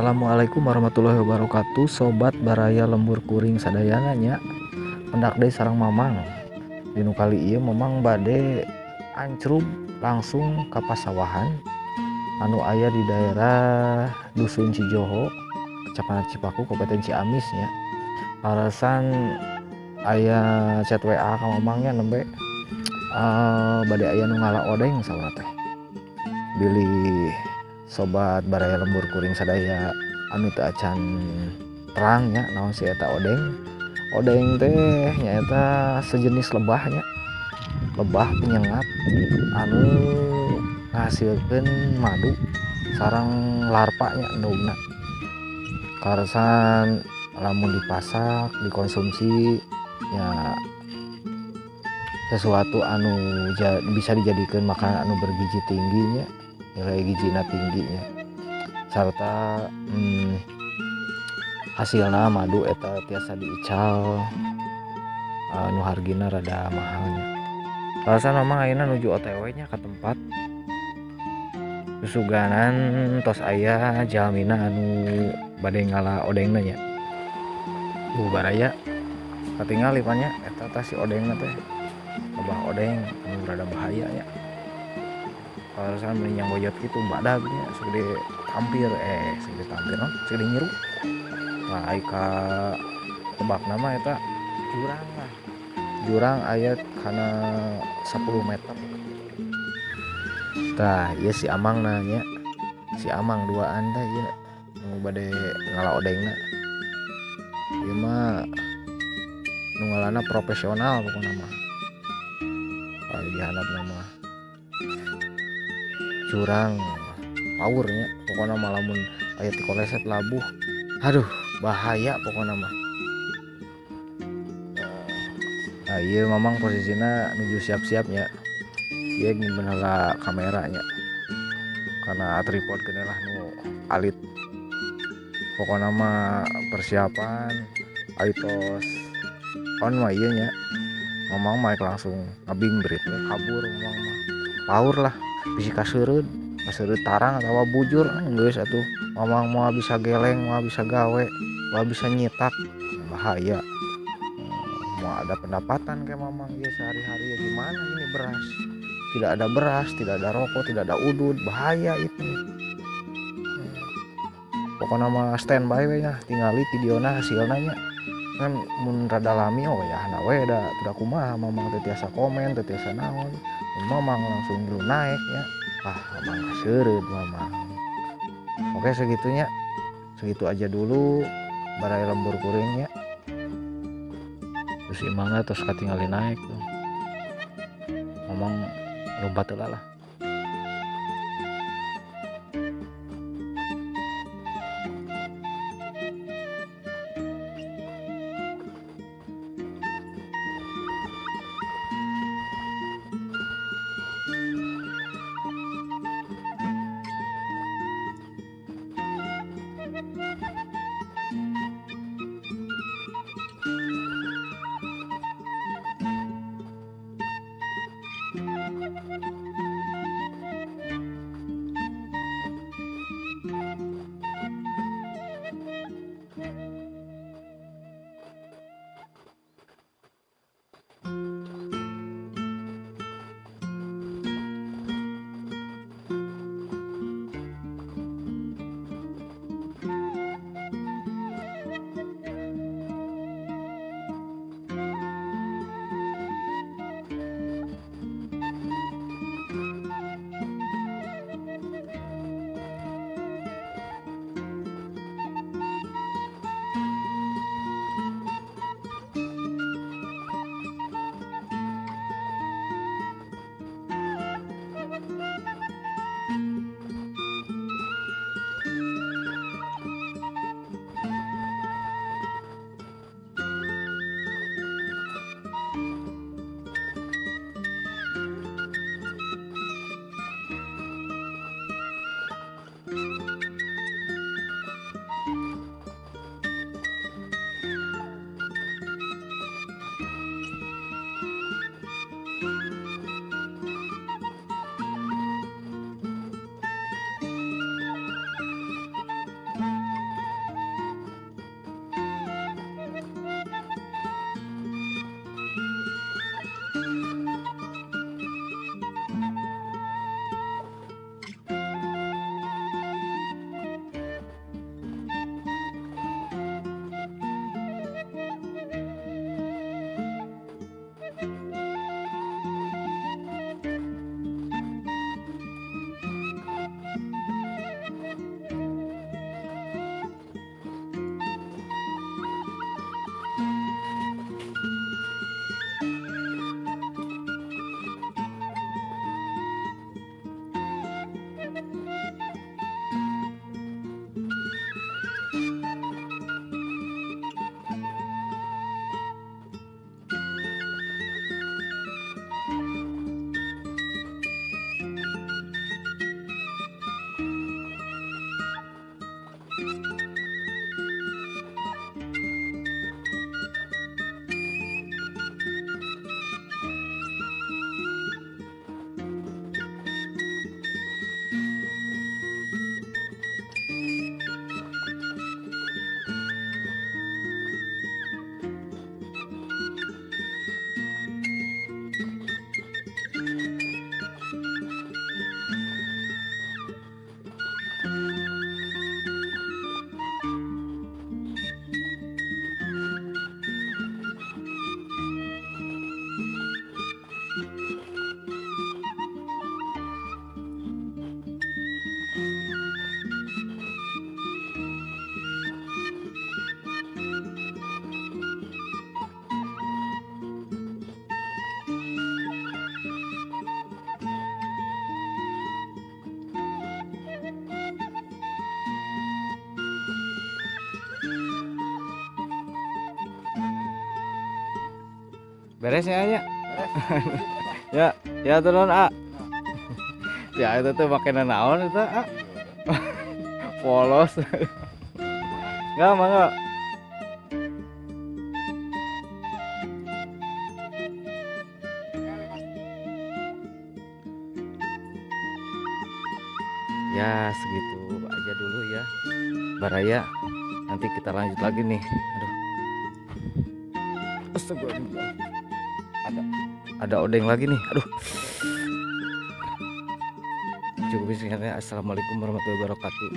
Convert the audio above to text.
Assalamualaikum warahmatullahi wabarakatuh. Sobat Baraya Lembur Kuring sadayana nya. Hendak deui sareng Mamang. Dinu kali ieu Mamang bade ancrub langsung ka pasawahan anu aya di daerah Dusun Cijoho, Kecamatan Cipaku, Kabupaten Ciamis nya. Alasan aya chat WA ka Mamangnya nembe bade aya nu ngala odeng saurna teh. Bilih sobat Baraya Lembur Kuring sadaya anu teu acan terang nya naon si eta odeng teh nyaeta sejenis lebahnya, lebah penyengat anu ngahasilkeun madu sareng larpanya endogna. Karesan lamun dipasak dikonsumsi ya sesuatu anu bisa dijadikan makanan anu bergizi tingginya, nilai gizina tingginya, sarta hasilna madu eta tiasa diical anu hargina rada mahalnya. Alasan memang ayeuna nuju OTW nya ka tempat susuganan tos aya jalmina anu bade ngala odengna nya. Baraya katingal lipannya eta tah si odengna teh lebah odeng anu rada bahaya nya. Alasan meninyang boyot gitu badagnya segede tampir no segede nyiru. Nah aika tebak nama eta jurang lah. Jurang aya kana 10 meter. Tah ieu si Amang nanya. Si Amang duaan teh ieu nu bade ngala odengna. Ieu mah nu ngalana profesional pokona mah. Paling dihandap nama jurang powernya pokoknya malamun aya ti koleset labuh aduh bahaya pokoknya mah. Nah iya Mamang posisinya nuju siap-siapnya ieu nyimpen heula kameranya karena tripod kene lah nu alit pokoknya mah persiapan aitos on mah ieu nya Mamang mah langsung ngabing berit kabur Mamang mah power lah bisi kaseureud tarang atawa bujur geus atuh Mamang mah bisa geleng mah bisa gawe mah bisa nyitak bahaya. Mau ada pendapatan kayak Mamang ya sehari-hari ya gimana ini beras tidak ada rokok tidak ada udud bahaya itu. Pokoknya mah standby we nya tingali videona hasilna nya kan mun rada lami ya hana we da teu kumaha Mamang teh tiasa komen teu tiasa naon Mamang langsung dulu naik ya. Mamang kaseureud Mamang. Oke segitunya segitu aja dulu Baraya Lembur Kuringnya. Terus imangna terus katingali naik tuh Mamang lompat heula lah. beresnya aja. Ya, ya turun A. Ya itu tuh makanan naon itu A. Polos. Enggak, mangga. Ya segitu aja dulu ya Baraya, nanti kita lanjut lagi nih. Aduh, astagfirullah, ada odeng lagi nih. Aduh, cukup singkatnya. Assalamualaikum warahmatullahi wabarakatuh.